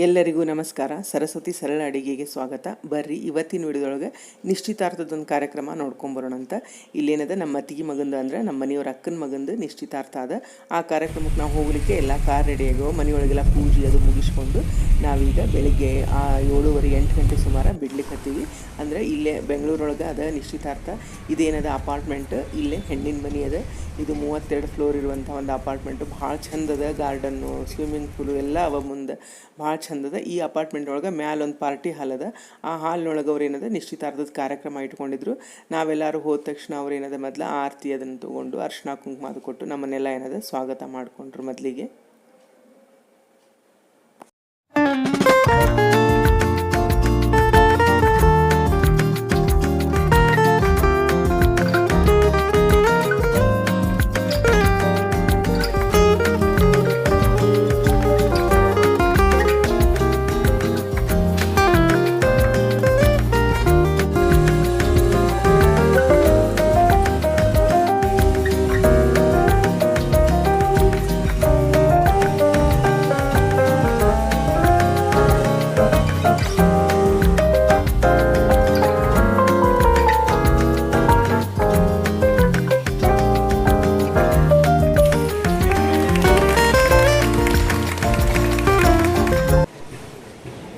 ಎಲ್ಲರಿಗೂ ನಮಸ್ಕಾರ. ಸರಸ್ವತಿ ಸರಳ ಅಡಿಗೆಗೆ ಸ್ವಾಗತ. ಬರ್ರಿ ಇವತ್ತಿನ ವಿಡಿಯೋದೊಳಗೆ ನಿಶ್ಚಿತಾರ್ಥದೊಂದು ಕಾರ್ಯಕ್ರಮ ನೋಡ್ಕೊಂಬರೋಣ ಅಂತ. ಇಲ್ಲೇನದ ನಮ್ಮ ಅತ್ತಿಗೆ ಮಗಂದು ಅಂದರೆ ನಮ್ಮ ಮನೆಯವ್ರ ಅಕ್ಕನ ಮಗಂದು ನಿಶ್ಚಿತಾರ್ಥ ಅದ. ಆ ಕಾರ್ಯಕ್ರಮಕ್ಕೆ ನಾವು ಹೋಗಲಿಕ್ಕೆ ಎಲ್ಲ ಕಾರ್ ರೆಡಿ ಆಗೋ, ಮನೆಯೊಳಗೆಲ್ಲ ಪೂಜೆ ಅದು ಮುಗಿಸ್ಕೊಂಡು ನಾವೀಗ ಬೆಳಿಗ್ಗೆ 7:30-8 ಗಂಟೆ ಸುಮಾರು ಬಿಡ್ಲಿಕ್ಕೆ ಹತ್ತೀವಿ. ಅಂದರೆ ಇಲ್ಲೇ ಬೆಂಗಳೂರೊಳಗೆ ಅದ ನಿಶ್ಚಿತಾರ್ಥ. ಇದೇನದ ಅಪಾರ್ಟ್ಮೆಂಟ್, ಇಲ್ಲೇ ಹೆಣ್ಣಿನ ಮನೆ ಅದ. ಇದು 32 ಫ್ಲೋರ್ ಇರುವಂಥ ಒಂದು ಅಪಾರ್ಟ್ಮೆಂಟು. ಭಾಳ ಚಂದದ, ಗಾರ್ಡನ್ನು, ಸ್ವಿಮ್ಮಿಂಗ್ ಪೂಲು ಎಲ್ಲ ಅವ ಮುಂದೆ, ಭಾಳ ಚಂದದ. ಈ ಅಪಾರ್ಟ್ಮೆಂಟ್ ಒಳಗೆ ಮ್ಯಾಲೊಂದು ಪಾರ್ಟಿ ಹಾಲ್ ಅದ. ಆ ಹಾಲ್ನೊಳಗೆ ಅವ್ರು ಏನದ ನಿಶ್ಚಿತಾರ್ಥದ ಕಾರ್ಯಕ್ರಮ ಇಟ್ಕೊಂಡಿದ್ರು. ನಾವೆಲ್ಲರೂ ಹೋದ ತಕ್ಷಣ ಅವ್ರು ಏನದ ಮೊದಲು ಆರತಿ ಅದನ್ನು ತೊಗೊಂಡು ಅರ್ಶಿನ ಕುಂಕುಮ ಅದು ಕೊಟ್ಟು ನಮ್ಮನ್ನೆಲ್ಲ ಏನದ ಸ್ವಾಗತ ಮಾಡಿಕೊಂಡ್ರು ಮೊದಲಿಗೆ.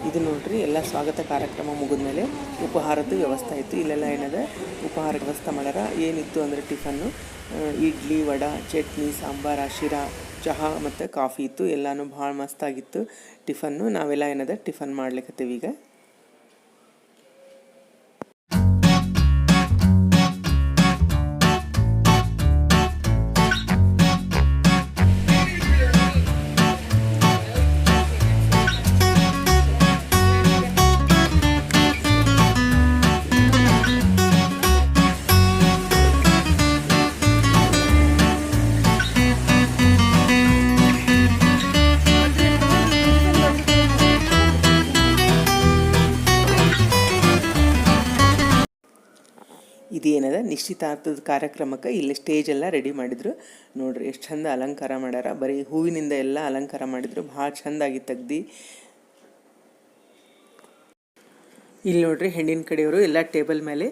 ಇದು ನೋಡ್ರಿ, ಎಲ್ಲ ಸ್ವಾಗತ ಕಾರ್ಯಕ್ರಮ ಮುಗಿದ್ಮೇಲೆ ಉಪಹಾರದ ವ್ಯವಸ್ಥೆ ಇತ್ತು. ಇಲ್ಲೆಲ್ಲ ಏನದ ಉಪಹಾರ ವ್ಯವಸ್ಥೆ ಮಾಡ್ಯಾರ. ಏನಿತ್ತು ಅಂದರೆ ಟಿಫನ್ನು, ಇಡ್ಲಿ, ವಡೆ, ಚಟ್ನಿ, ಸಾಂಬಾರು, ಶಿರಾ, ಚಹಾ ಮತ್ತು ಕಾಫಿ ಇತ್ತು. ಎಲ್ಲನೂ ಭಾಳ ಮಸ್ತಾಗಿತ್ತು ಟಿಫನ್ನು. ನಾವೆಲ್ಲ ಏನದ ಟಿಫನ್ ಮಾಡ್ಲಿಕ್ಕತ್ತೀವಿ ಈಗ. ಇದೇನದ ನಿಶ್ಚಿತಾರ್ಥದ ಕಾರ್ಯಕ್ರಮಕ್ಕೆ ಇಲ್ಲಿ ಸ್ಟೇಜೆಲ್ಲ ರೆಡಿ ಮಾಡಿದರು. ನೋಡ್ರಿ ಎಷ್ಟು ಚಂದ ಅಲಂಕಾರ ಮಾಡ್ಯಾರ. ಬರೀ ಹೂವಿನಿಂದ ಎಲ್ಲ ಅಲಂಕಾರ ಮಾಡಿದರು. ಭಾಳ ಚೆಂದಾಗಿ ತೆಗ್ದು. ಇಲ್ಲಿ ನೋಡ್ರಿ, ಹೆಣ್ಣಿನ ಕಡೆಯವರು ಎಲ್ಲ ಟೇಬಲ್ ಮೇಲೆ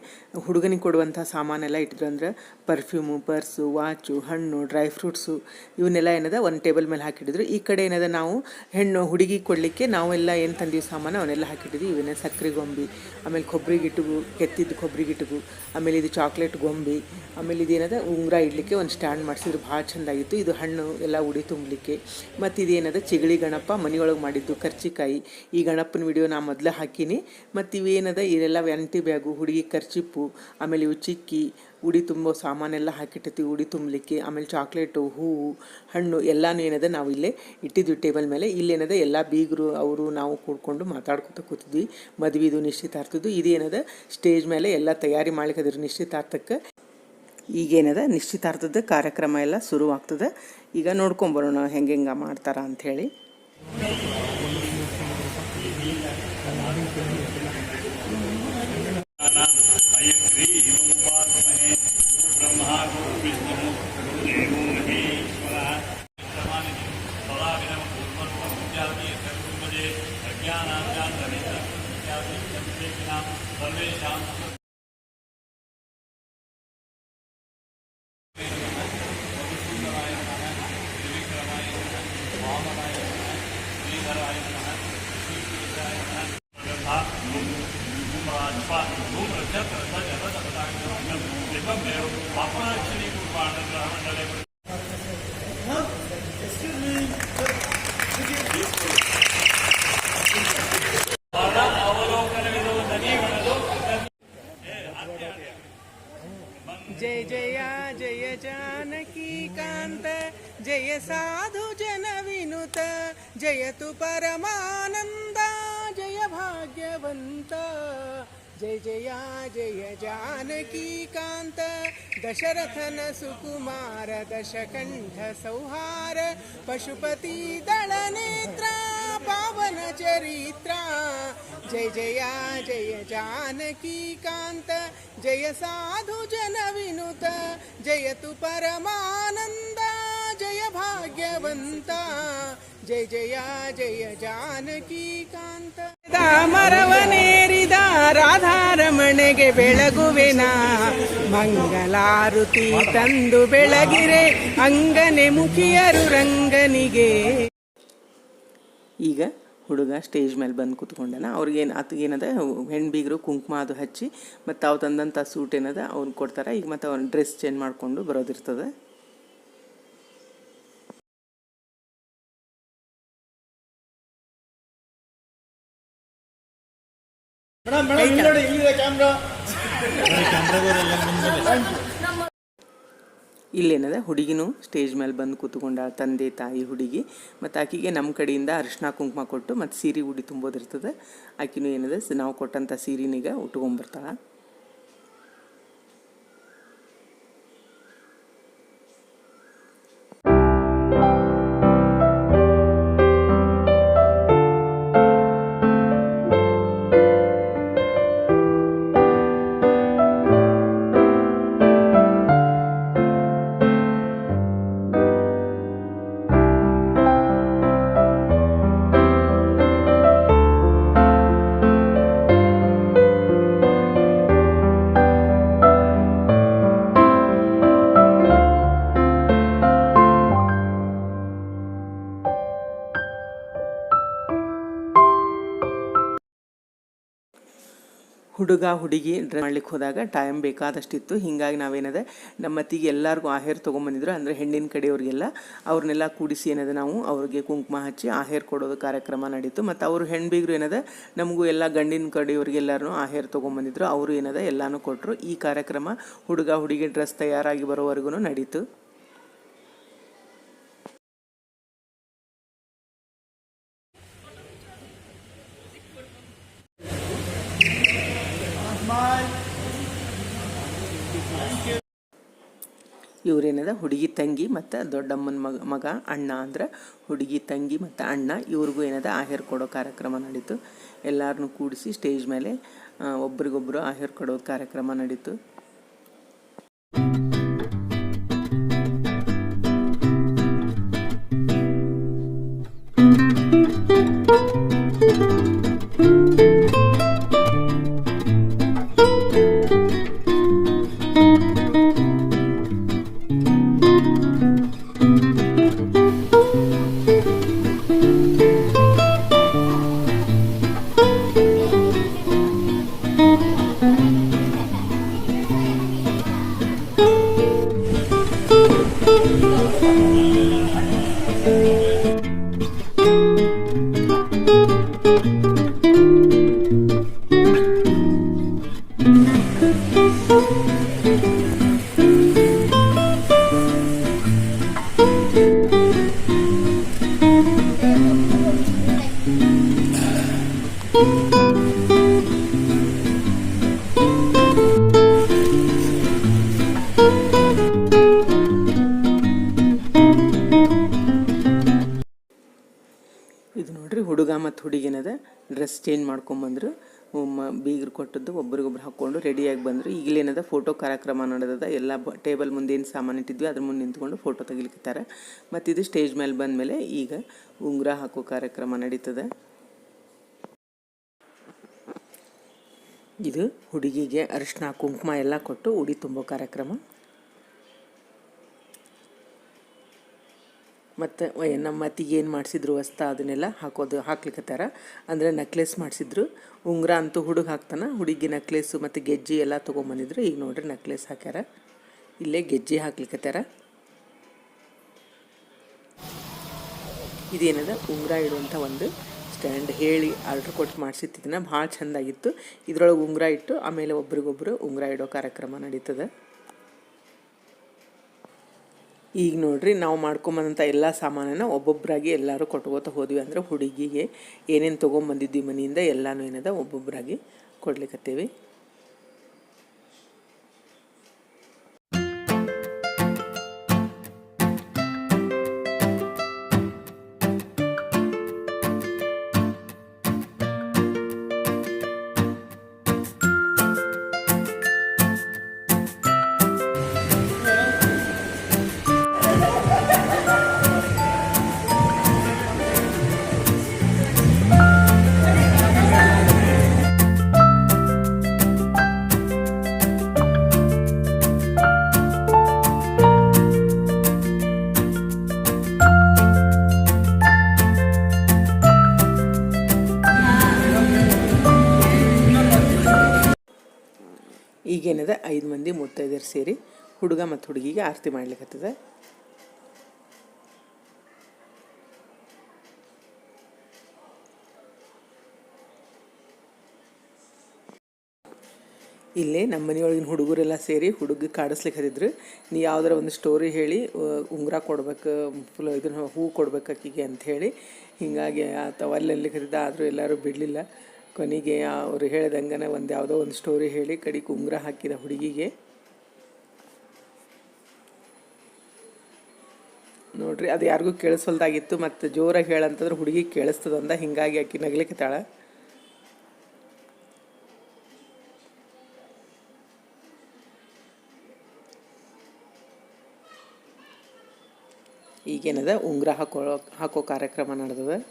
ಹುಡುಗನಿಗೆ ಕೊಡುವಂಥ ಸಾಮಾನೆಲ್ಲ ಇಟ್ಟಿದ್ರು. ಅಂದ್ರೆ ಪರ್ಫ್ಯೂಮು, ಪರ್ಸು, ವಾಚು, ಹಣ್ಣು, ಡ್ರೈ ಫ್ರೂಟ್ಸು ಇವನ್ನೆಲ್ಲ ಏನದ ಒಂದು ಟೇಬಲ್ ಮೇಲೆ ಹಾಕಿಟ್ಟಿದ್ರು. ಈ ಕಡೆ ಏನದ ನಾವು ಹುಡುಗಿ ಕೊಡಲಿಕ್ಕೆ ನಾವೆಲ್ಲ ಏನು ತಂದೀವಿ ಸಾಮಾನು ಅವನ್ನೆಲ್ಲ ಹಾಕಿಟ್ಟಿದ್ವಿ. ಇವನ್ನೇ ಸಕ್ಕರೆ ಗೊಂಬಿ, ಆಮೇಲೆ ಕೊಬ್ಬರಿ ಗಿಟಗು, ಕೆತ್ತಿದ್ದು ಕೊಬ್ಬರಿ ಗಿಟಗು, ಆಮೇಲೆ ಇದು ಚಾಕ್ಲೇಟ್ ಗೊಂಬಿ, ಆಮೇಲೆ ಇದೇನದ ಉಂಗುರ ಇಡಲಿಕ್ಕೆ ಒಂದು ಸ್ಟ್ಯಾಂಡ್ ಮಾಡಿಸಿದ್ರು. ಭಾಳ ಚೆಂದಾಗಿತ್ತು. ಇದು ಹಣ್ಣು ಎಲ್ಲ ಉಡಿ ತುಂಬಲಿಕ್ಕೆ. ಮತ್ತು ಇದೇನದ ಚಿಗಳಿ ಗಣಪ ಮನೆಯೊಳಗೆ ಮಾಡಿದ್ದು, ಕರ್ಚಿಕಾಯಿ. ಈ ಗಣಪನ ವಿಡಿಯೋ ನಾ ಮೊದಲೇ ಹಾಕೀನಿ. ಮತ್ತು ಇವೇನದ ಇದೆಲ್ಲ ವ್ಯಾಂಟಿ ಬ್ಯಾಗು, ಹುಡುಗಿ ಖರ್ಚಿಪ್ಪು, ಆಮೇಲೆ ಇವು ಚಿಕ್ಕಿ ಉಡಿ ತುಂಬೋ ಸಾಮಾನೆಲ್ಲ ಹಾಕಿಟ್ಟಿರ್ತೀವಿ ಉಡಿ ತುಂಬಲಿಕ್ಕೆ. ಆಮೇಲೆ ಚಾಕ್ಲೇಟು, ಹೂವು, ಹಣ್ಣು ಎಲ್ಲನೂ ಏನದ ನಾವು ಇಲ್ಲೇ ಇಟ್ಟಿದ್ವಿ ಟೇಬಲ್ ಮೇಲೆ. ಇಲ್ಲೇನದ ಎಲ್ಲ ಬೀಗರು ಅವರು ನಾವು ಕೂಡ್ಕೊಂಡು ಮಾತಾಡ್ಕೊತ ಕೂತಿದ್ವಿ. ಮದುವೆದು, ನಿಶ್ಚಿತಾರ್ಥದ್ದು. ಇದೇನದ ಸ್ಟೇಜ್ ಮೇಲೆ ಎಲ್ಲ ತಯಾರಿ ಮಾಡ್ಲಿಕ್ಕದ್ರು ನಿಶ್ಚಿತಾರ್ಥಕ್ಕೆ. ಈಗೇನದ ನಿಶ್ಚಿತಾರ್ಥದ ಕಾರ್ಯಕ್ರಮ ಎಲ್ಲ ಶುರುವಾಗ್ತದೆ. ಈಗ ನೋಡ್ಕೊಂಬರೋಣ ಹೆಂಗೆ ಮಾಡ್ತಾರ ಅಂಥೇಳಿ. जय जय जय जानकी कांत, जय साधु जन विनुत, जयतु परमानंद, जय भाग्यवंत. जय जय जय जानकी कांत, दशरथन सुकुमार, दशकंठ सौहार, पशुपति दल नेत्र, पावन चरित्रा. जय जय जय जानकी कांत, जय साधु जन विनुत, जयतु परमानंद, जय भाग्य ಭಗವಂತ ಜಯ ಜಯ ಜಯ ಜಾನಕಿ ಕಾಂತ ಮರವನೇರಿದ ರಾಧಾರಮಣೆಗೆ ಬೆಳಗುವೆನ ಮಂಗಲಾರುತಿ ತಂದು ಬೆಳಗಿರೆ ಅಂಗನೆ ಮುಖಿಯರು ರಂಗನಿಗೆ. ಈಗ ಹುಡುಗ ಸ್ಟೇಜ್ ಮೇಲೆ ಬಂದು ಕೂತ್ಕೊಂಡನ. ಅವ್ರಿಗೇನು ಏನದ ಹೆಣ್ಣು ಬೀಗರು ಕುಂಕುಮ ಅದು ಹಚ್ಚಿ ಮತ್ತು ಅವು ತಂದಂಥ ಸೂಟ್ ಏನದ ಅವ್ನು ಕೊಡ್ತಾರೆ. ಈಗ ಮತ್ತು ಅವ್ನ ಡ್ರೆಸ್ ಚೇಂಜ್ ಮಾಡಿಕೊಂಡು ಬರೋದಿರ್ತದೆ. ಇಲ್ಲೇನದ ಹುಡುಗಿನೂ ಸ್ಟೇಜ್ ಮೇಲೆ ಬಂದು ಕೂತ್ಕೊಂಡ ತಂದೆ ತಾಯಿ ಹುಡುಗಿ ಮತ್ತು ಆಕೆಗೆ ನಮ್ಮ ಕಡೆಯಿಂದ ಅರಿಶಿನ ಕುಂಕುಮ ಕೊಟ್ಟು ಮತ್ತು ಸೀರೆ ಉಡಿ ತುಂಬೋದಿರ್ತದೆ. ಆಕೆನೂ ಏನದ ನಾವು ಕೊಟ್ಟಂಥ ಸೀರೆನೀಗ ಉಟ್ಕೊಂಬರ್ತಾಳೆ. ಹುಡುಗ ಹುಡುಗಿ ಡ್ರೆಸ್ ಮಾಡ್ಲಿಕ್ಕೆ ಹೋದಾಗ ಟೈಮ್ ಬೇಕಾದಷ್ಟಿತ್ತು. ಹೀಗಾಗಿ ನಾವೇನದ ನಮ್ಮ ಅತ್ತಿಗೆ ಎಲ್ಲರಿಗೂ ಆಹೇರ್ ತೊಗೊಂಬಂದಿದ್ರು. ಅಂದರೆ ಹೆಣ್ಣಿನ ಕಡೆಯವ್ರಿಗೆಲ್ಲ ಅವ್ರನ್ನೆಲ್ಲ ಕೂಡಿಸಿ ಏನದ ನಾವು ಅವ್ರಿಗೆ ಕುಂಕುಮ ಹಚ್ಚಿ ಆಹೇರ್ ಕೊಡೋದು ಕಾರ್ಯಕ್ರಮ ನಡೀತು. ಮತ್ತು ಅವರು ಹೆಣ್ಬೀಗರು ಏನದ ನಮಗೂ ಎಲ್ಲ ಗಂಡಿನ ಕಡೆಯವ್ರಿಗೆಲ್ಲರೂ ಆಹೇರ್ ತೊಗೊಂಬಂದಿದ್ರು. ಅವರು ಏನದ ಎಲ್ಲನೂ ಕೊಟ್ಟರು. ಈ ಕಾರ್ಯಕ್ರಮ ಹುಡುಗ ಹುಡುಗಿ ಡ್ರೆಸ್ ತಯಾರಾಗಿ ಬರೋವರೆಗೂ ನಡೀತು. ಇವರೇನದ ಹುಡುಗಿ ತಂಗಿ ಮತ್ತು ದೊಡ್ಡಮ್ಮನ ಮಗ ಅಣ್ಣ, ಅಂದ್ರೆ ಹುಡುಗಿ ತಂಗಿ ಮತ್ತು ಅಣ್ಣ ಇವ್ರಿಗೂ ಏನದ ಆಹೇರ್ ಕೊಡೋ ಕಾರ್ಯಕ್ರಮ ನಡೀತು. ಎಲ್ಲರನ್ನೂ ಕೂಡಿಸಿ ಸ್ಟೇಜ್ ಮೇಲೆ ಒಬ್ರಿಗೊಬ್ಬರು ಆಹೇರ್ ಕೊಡೋ ಕಾರ್ಯಕ್ರಮ ನಡೀತು. ಇದು ನೋಡ್ರಿ ಹುಡುಗ ಮತ್ತು ಹುಡುಗಿನದ ಡ್ರೆಸ್ ಚೇಂಜ್ ಮಾಡ್ಕೊಂಬಂದ್ರು. ಬೀಗರು ಕೊಟ್ಟದ್ದು ಒಬ್ರಿಗೊಬ್ರು ಹಾಕ್ಕೊಂಡು ರೆಡಿಯಾಗಿ ಬಂದರು. ಈಗಲೇನದ ಫೋಟೋ ಕಾರ್ಯಕ್ರಮ ನಡೆದದ. ಎಲ್ಲ ಟೇಬಲ್ ಮುಂದೆ ಏನು ಸಾಮಾನು ಇಟ್ಟಿದ್ವಿ ಅದ್ರ ಮುಂದೆ ನಿಂತ್ಕೊಂಡು ಫೋಟೋ ತೆಗಿಲಿಕ್ಕಿದ್ದಾರೆ. ಮತ್ತು ಇದು ಸ್ಟೇಜ್ ಮೇಲೆ ಬಂದಮೇಲೆ ಈಗ ಉಂಗುರ ಹಾಕೋ ಕಾರ್ಯಕ್ರಮ ನಡೀತದೆ. ಇದು ಹುಡುಗಿಗೆ ಅರಿಶಿನ ಕುಂಕುಮ ಎಲ್ಲ ಕೊಟ್ಟು ಉಡಿ ತುಂಬೋ ಕಾರ್ಯಕ್ರಮ. ಮತ್ತು ನಮ್ಮ ಅತ್ತಿಗೆ ಏನು ಮಾಡಿಸಿದ್ರು ವಸ್ತ ಅದನ್ನೆಲ್ಲ ಹಾಕ್ಲಿಕ್ಕತ್ತಾರ. ಅಂದರೆ ನೆಕ್ಲೆಸ್ ಮಾಡಿಸಿದ್ರು. ಉಂಗುರ ಅಂತೂ ಹುಡುಗ ಹಾಕ್ತಾನೆ, ಹುಡುಗಿ ನೆಕ್ಲೆಸ್ಸು ಮತ್ತು ಗೆಜ್ಜೆ ಎಲ್ಲ ತೊಗೊಂಬಂದಿದ್ರು. ಈಗ ನೋಡ್ರಿ ನೆಕ್ಲೆಸ್ ಹಾಕ್ಯಾರ, ಇಲ್ಲೇ ಗೆಜ್ಜೆ ಹಾಕ್ಲಿಕ್ಕತ್ತಾರ. ಇದೇನದ ಉಂಗುರ ಇಡುವಂಥ ಒಂದು ಸ್ಟ್ಯಾಂಡ್ ಹೇಳಿ ಆರ್ಡ್ರ್ ಕೊಟ್ಟು ಮಾಡಿಸಿದ್ದನ್ನ ಭಾಳ ಚೆಂದಾಗಿತ್ತು. ಇದ್ರೊಳಗೆ ಉಂಗುರ ಇಟ್ಟು ಆಮೇಲೆ ಒಬ್ರಿಗೊಬ್ರು ಉಂಗುರ ಇಡೋ ಕಾರ್ಯಕ್ರಮ ನಡೀತದೆ. ಈಗ ನೋಡ್ರಿ ನಾವು ಮಾಡ್ಕೊಂಬಂದಂಥ ಎಲ್ಲ ಸಾಮಾನನ್ನು ಒಬ್ಬೊಬ್ಬರಾಗಿ ಎಲ್ಲರೂ ಕೊಟ್ಕೋತ ಹೋದ್ವಿ. ಅಂದರೆ ಹುಡುಗಿಗೆ ಏನೇನು ತೊಗೊಂಬಂದಿದ್ವಿ ಮನೆಯಿಂದ ಎಲ್ಲನೂ ಏನದ ಒಬ್ಬೊಬ್ಬರಾಗಿ ಕೊಡ್ಲಿಕ್ಕತ್ತೇವೆ. ಈಗೇನದ 5 ಮಂದಿ ಮುತ್ತೈದೆಯರು ಸೇರಿ ಹುಡುಗ ಮತ್ತು ಹುಡುಗಿಗೆ ಆರತಿ ಮಾಡ್ಲಿಕ್ಕತ್ತದ. ಇಲ್ಲೇ ನಮ್ಮ ಮನೆಯೊಳಗಿನ ಹುಡುಗರೆಲ್ಲ ಸೇರಿ ಹುಡುಗ ಕಾಡಿಸ್ಲಿಕ್ಕೆ ಹತ್ತಿದ್ರು. ನೀ ಯಾವ್ದಾರ ಒಂದು ಸ್ಟೋರಿ ಹೇಳಿ ಉಂಗುರ ಕೊಡ್ಬೇಕು, ಫುಲ್ ಇದನ್ನು ಹೂ ಕೊಡ್ಬೇಕು ಆಕಿಗೆ ಅಂಥೇಳಿ. ಹೀಗಾಗಿ ಆತ ಅಲ್ಲಲ್ಲಿ ಕರಿದ, ಆದರೂ ಎಲ್ಲರೂ ಬಿಡಲಿಲ್ಲ. ಕೊನೆಗೆ ಅವರು ಹೇಳ್ದಂಗನ ಯಾವುದೋ ಒಂದು ಸ್ಟೋರಿ ಹೇಳಿ ಕಡೆಗೆ ಉಂಗುರ ಹಾಕಿದ ಹುಡುಗಿಗೆ. ನೋಡ್ರಿ, ಅದು ಯಾರಿಗೂ ಕೇಳಿಸಲ್ದಾಗಿತ್ತು. ಮತ್ತು ಜೋರಾಗಿ ಹೇಳಂತಂದ್ರೆ ಹುಡುಗಿ ಕೇಳಿಸ್ತದಂದ, ಹೀಗಾಗಿ ಆಕಿ ನಗ್ಲಿಕ್ಕತ್ತಾಳ. ಈಗೇನದ ಉಂಗುರ ಹಾಕೋ ಕಾರ್ಯಕ್ರಮ ನಡೆದದ.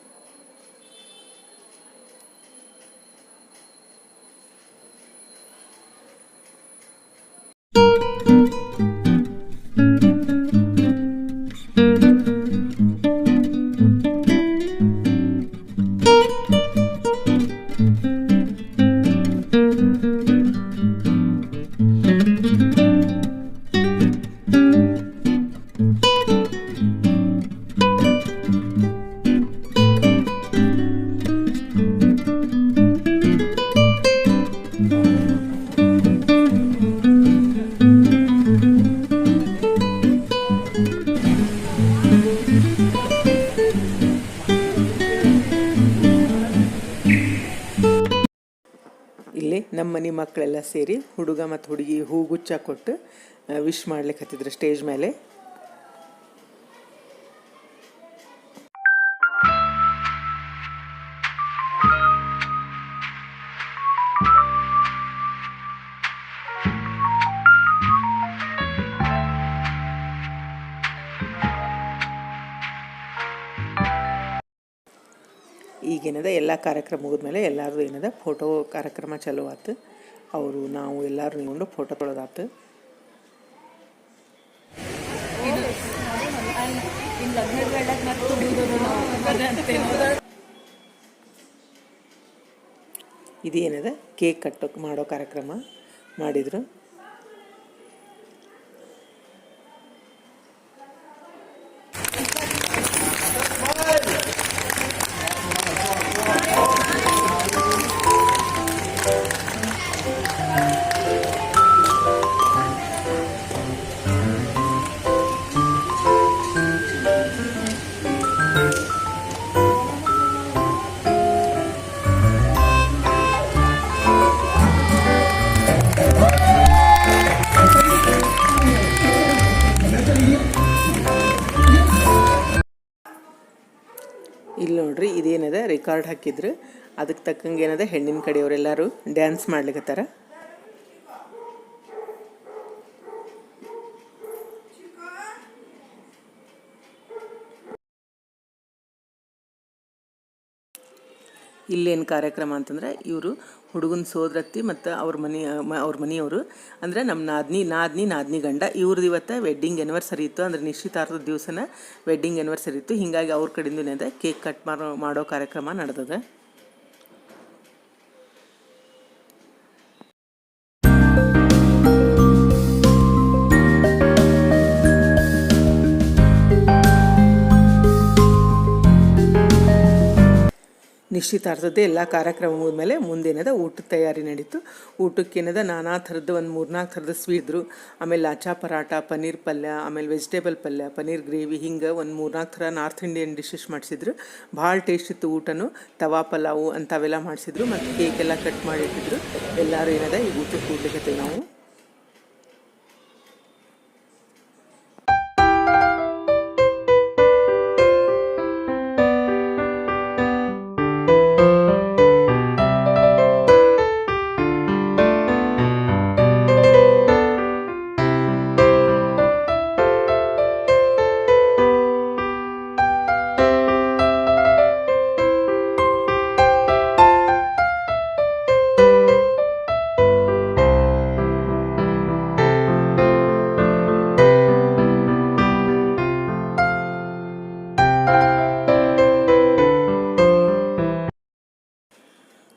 ಇಲ್ಲಿ ನಮ್ಮ ಮನೆ ಮಕ್ಕಳೆಲ್ಲ ಸೇರಿ ಹುಡುಗ ಮತ್ತು ಹುಡುಗಿ ಹೂಗುಚ್ಚ ಕೊಟ್ಟು ವಿಶ್ ಮಾಡ್ಲಿಕ್ಕೆ ಹತ್ತಿದ್ರು ಸ್ಟೇಜ್ ಮೇಲೆ. ಈಗೇನದ ಎಲ್ಲ ಕಾರ್ಯಕ್ರಮ ಮುಗಿದ್ಮೇಲೆ ಎಲ್ಲರದು ಏನದ ಫೋಟೋ ಕಾರ್ಯಕ್ರಮ ಚಾಲೂ ಆಯ್ತು. ಅವರು ನಾವು ಎಲ್ಲರೂ ನಿಂತ್ಕೊಂಡು ಫೋಟೋ ತೊಗೊಳೋದಾಯ್ತು. ಇದೇನದ ಕೇಕ್ ಮಾಡೋ ಕಾರ್ಯಕ್ರಮ ಮಾಡಿದರು. ಇಲ್ಲಿ ನೋಡ್ರಿ, ಇದೇನದ ರೆಕಾರ್ಡ್ ಹಾಕಿದ್ರು. ಅದಕ್ಕೆ ತಕ್ಕಂಗೆ ಏನದ ಹೆಣ್ಣಿನ ಕಡೆಯವರೆಲ್ಲರೂ ಡ್ಯಾನ್ಸ್ ಮಾಡ್ಲಿಕ್ಕತ್ತಾರ. ಇಲ್ಲೇನು ಕಾರ್ಯಕ್ರಮ ಅಂತಂದ್ರೆ, ಇವರು ಹುಡುಗನ ಸೋದರತ್ತಿ ಮತ್ತು ಅವ್ರ ಮನೆಯವರು ಅಂದರೆ ನಮ್ಮ ನಾದ್ನಿ ಗಂಡ ಇವ್ರದ್ದು ಇವತ್ತು ವೆಡ್ಡಿಂಗ್ ಆ್ಯನಿವರ್ಸರಿ ಇತ್ತು. ಅಂದರೆ ನಿಶ್ಚಿತಾರ್ಥದ ದಿವಸನ ವೆಡ್ಡಿಂಗ್ ಆ್ಯನಿವರ್ಸರಿ ಇತ್ತು. ಹೀಗಾಗಿ ಅವ್ರ ಕಡೆಯಿಂದ ಕೇಕ್ ಕಟ್ ಮಾಡೋ ಕಾರ್ಯಕ್ರಮ ನಡೆದದ. ನಿಶ್ಚಿತಾರ್ಥದ್ದೇ ಎಲ್ಲ ಕಾರ್ಯಕ್ರಮ ಮುಗಿದ್ಮೇಲೆ ಮುಂದೇನದ ಊಟದ ತಯಾರಿ ನಡೀತು. ಊಟಕ್ಕೇನದ ನಾನಾ ಥರದ್ದು ಒಂದು 3-4 ಥರದ ಸ್ವೀಟ್ ಇದ್ರು. ಆಮೇಲೆ ಲಾಚಾ ಪರಾಟ, ಪನ್ನೀರ್ ಪಲ್ಯ, ಆಮೇಲೆ ವೆಜಿಟೇಬಲ್ ಪಲ್ಯ, ಪನ್ನೀರ್ ಗ್ರೇವಿ, ಹಿಂಗೆ ಒಂದು 3-4 ಥರ ನಾರ್ತ್ ಇಂಡಿಯನ್ ಡಿಶಸ್ ಮಾಡಿಸಿದ್ರು. ಭಾಳ ಟೇಸ್ಟ್ ಇತ್ತು ಊಟನೂ. ತವಾ ಪಲಾವು ಅಂಥವೆಲ್ಲ ಮಾಡಿಸಿದ್ರು. ಮತ್ತು ಕೇಕೆಲ್ಲ ಕಟ್ ಮಾಡಿಟ್ಟಿದ್ರು. ಎಲ್ಲರೂ ಏನದ ಈ ಊಟಕ್ಕೆ ಕೂಡ್ಲಿಕ್ಕೆ ನಾವು.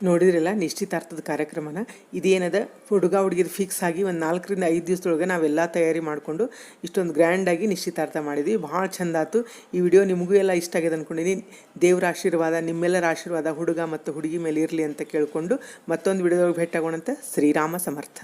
ನೋಡಿದ್ರಲ್ಲ ನಿಶ್ಚಿತಾರ್ಥದ ಕಾರ್ಯಕ್ರಮನ. ಇದೇನದ ಹುಡುಗ ಹುಡುಗಿದು ಫಿಕ್ಸ್ ಆಗಿ ಒಂದು 4ರಿಂದ 5 ದಿವಸದೊಳಗೆ ನಾವೆಲ್ಲ ತಯಾರಿ ಮಾಡಿಕೊಂಡು ಇಷ್ಟೊಂದು ಗ್ರ್ಯಾಂಡಾಗಿ ನಿಶ್ಚಿತಾರ್ಥ ಮಾಡಿದ್ವಿ. ಭಾಳ ಚಂದ ಆಯ್ತು. ಈ ವಿಡಿಯೋ ನಿಮಗೂ ಎಲ್ಲ ಇಷ್ಟ ಆಗಿದೆ ಅಂದ್ಕೊಂಡಿನಿ. ದೇವ್ರ ಆಶೀರ್ವಾದ, ನಿಮ್ಮೆಲ್ಲರ ಆಶೀರ್ವಾದ ಹುಡುಗ ಮತ್ತು ಹುಡುಗಿ ಮೇಲೆ ಇರಲಿ ಅಂತ ಕೇಳಿಕೊಂಡು ಮತ್ತೊಂದು ವಿಡಿಯೋದೊಳಗೆ ಭೇಟಿ ಆಗೋಣಂತ. ಶ್ರೀರಾಮ ಸಮರ್ಥ.